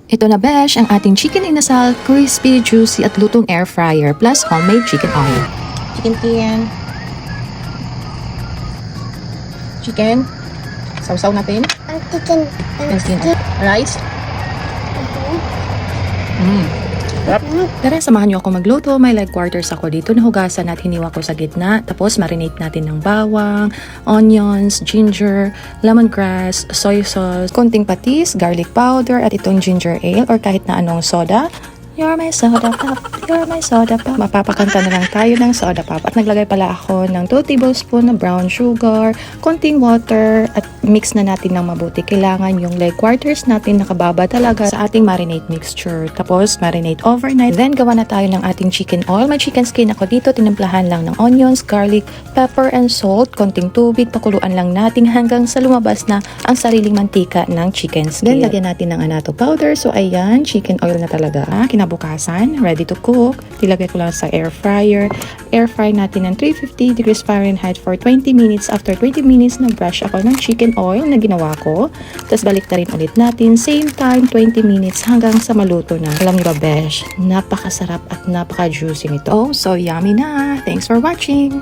Ito na besh, ang ating chicken inasal, crispy, juicy at lutong air fryer plus homemade chicken oil. Chicken. Chicken. Sausaw natin. Ang chicken. Rice. Tara, samahan niyo ako magluto. May leg quarters ako dito. Nahugasan at hiniwa ko sa gitna. Tapos marinate natin ng bawang, onions, ginger, lemongrass, soy sauce, konting patis, garlic powder, at itong ginger ale or kahit na anong soda. You're my soda pop, you're my soda pop. Mapapakanta na lang tayo ng soda pop. At naglagay pala ako ng 2 tablespoon na brown sugar, konting water, at mix na natin ng mabuti. Kailangan yung leg quarters natin nakababa talaga sa ating marinade mixture. Tapos marinate overnight. Then gawa na tayo ng ating chicken oil. May chicken skin ako dito. Tinimplahan lang ng onions, garlic, pepper, and salt. Konting tubig. Pakuluan lang natin hanggang sa lumabas na ang sariling mantika ng chicken skin. Then lagyan natin ng annatto powder. So ayan, chicken oil na talaga. Kinabukasan, ready to cook. Tilagay ko lang sa air fryer. Air fry natin ng 350 degrees Fahrenheit for 20 minutes. After 20 minutes, nag-brush ako ng chicken oil na ginawa ko. Tapos balik na rin ulit natin. Same time, 20 minutes hanggang sa maluto na. Alam niyo ba, besh, napakasarap at napaka-juicy nito. Oh, so yummy na. Thanks for watching.